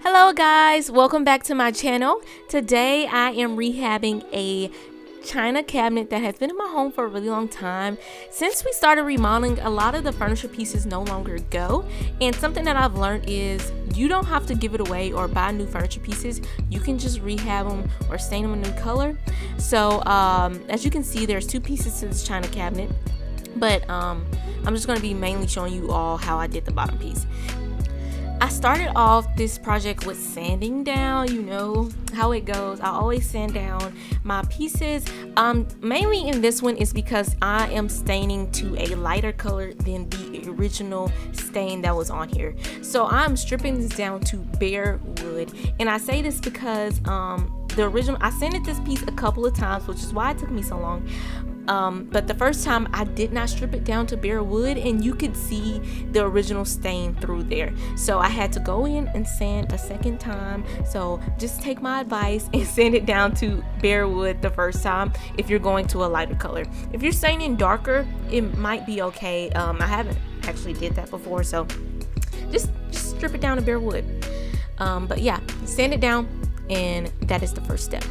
Hello guys, welcome back to my channel. Today I am rehabbing a china cabinet that has been in my home for a really long time. Since we started remodeling, a lot of the furniture pieces no longer go, and something that I've learned is you don't have to give it away or buy new furniture pieces. You can just rehab them or stain them a new color. So as you can see, there's two pieces to this china cabinet, but I'm just going to be mainly showing you all how I did the bottom piece. I started off this project with sanding down. You know how it goes. I always sand down my pieces. Mainly in this one is because I am staining to a lighter color than the original stain that was on here. So I'm stripping this down to bare wood. And I say this because the original, I sanded this piece a couple of times, which is why it took me so long. But the first time I did not strip it down to bare wood, and you could see the original stain through there. So I had to go in and sand a second time. So just take my advice and sand it down to bare wood the first time if you're going to a lighter color. If you're staining darker, it might be okay. I haven't actually did that before, so just strip it down to bare wood. But yeah, sand it down, and that is the first step.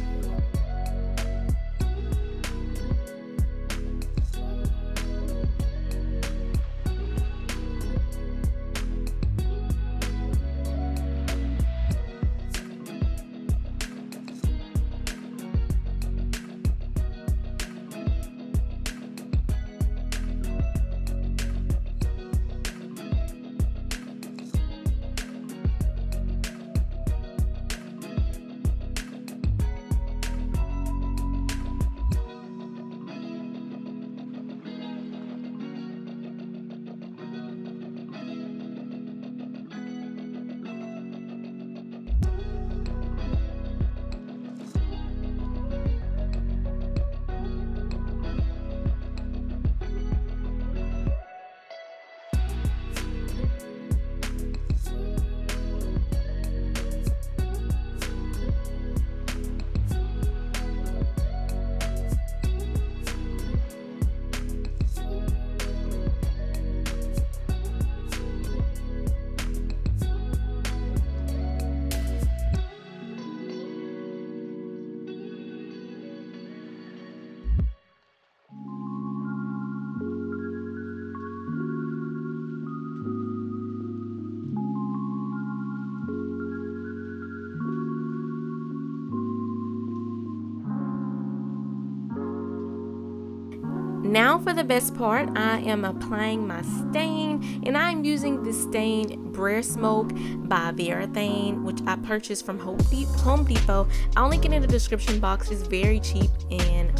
Now for the best part, I am applying my stain, and I'm using this stain Brer Smoke by Varathane, which I purchased from Home Depot. I'll link it in the description box. It's very cheap, and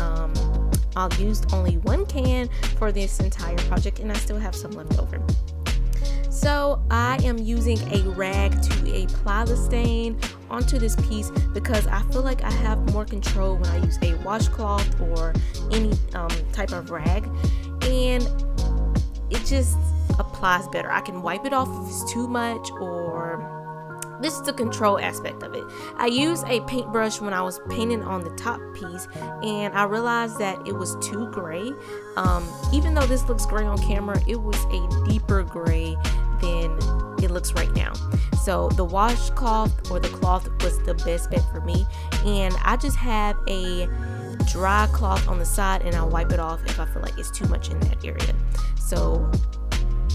I'll use only one can for this entire project, and I still have some left over. So I am using a rag to apply the stain onto this piece because I feel like I have more control when I use a washcloth or any type of rag, and it just applies better. I can wipe it off if it's too much, or this is the control aspect of it. I used a paintbrush when I was painting on the top piece, and I realized that it was too gray. Even though this looks gray on camera, it was a deeper gray than it looks right now. So the washcloth or the cloth was the best bet for me, and I just have a dry cloth on the side, and I'll wipe it off if I feel like it's too much in that area. So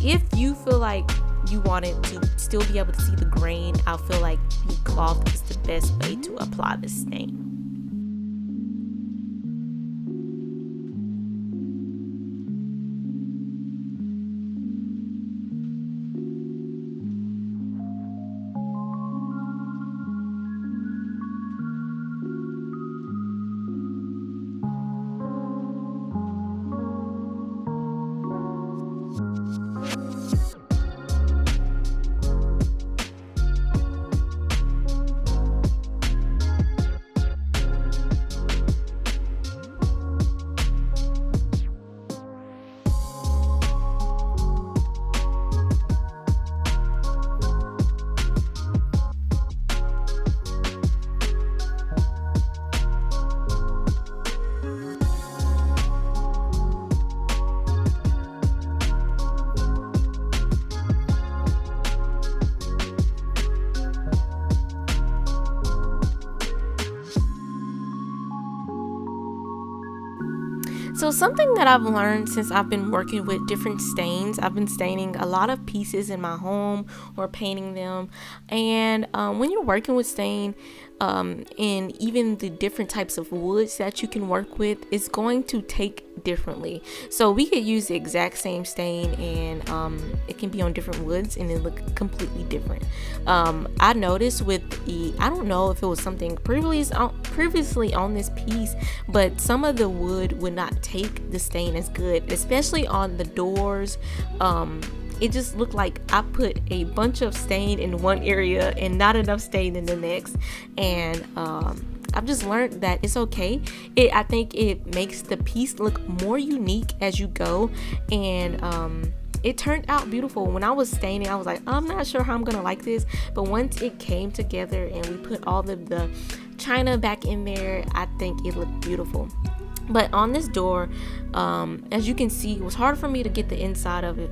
if you feel like you want it to still be able to see the grain, I feel like the cloth is the best way to apply this stain. So something that I've learned since I've been working with different stains, I've been staining a lot of pieces in my home or painting them. And when you're working with stain, and even the different types of woods that you can work with is going to take differently. So we could use the exact same stain and it can be on different woods and it look completely different. I noticed with I don't know if it was something previously on this piece, but some of the wood would not take the stain as good, especially on the doors. It just looked like I put a bunch of stain in one area and not enough stain in the next. And I've just learned that it's okay. I think it makes the piece look more unique as you go. And it turned out beautiful. When I was staining, I was like, I'm not sure how I'm gonna like this. But once it came together and we put all the china back in there, I think it looked beautiful. But on this door, as you can see, it was hard for me to get the inside of it,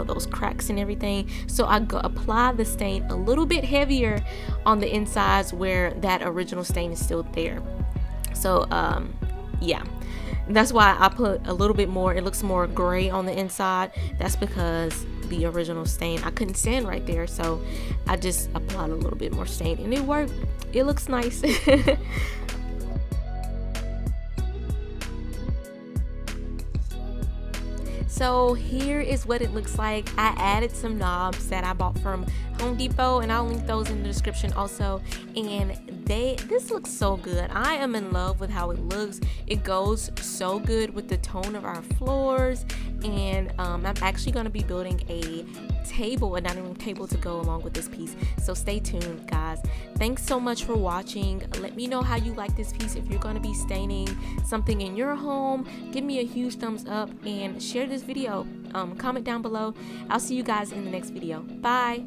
those cracks and everything. So I apply the stain a little bit heavier on the insides where that original stain is still there. So yeah, that's why I put a little bit more. It looks more gray on the inside. That's because the original stain, I couldn't sand right there, so I just applied a little bit more stain and it worked. It looks nice. So here is what it looks like. I added some knobs that I bought from Home Depot, and I'll link those in the description also. And this looks so good. I am in love with how it looks. It goes so good with the tone of our floors. And I'm actually going to be building a dining room table to go along with this piece. So stay tuned, guys. Thanks so much for watching. Let me know how you like this piece. If you're going to be staining something in your home, give me a huge thumbs up and share this video. Comment down below. I'll see you guys in the next video. Bye.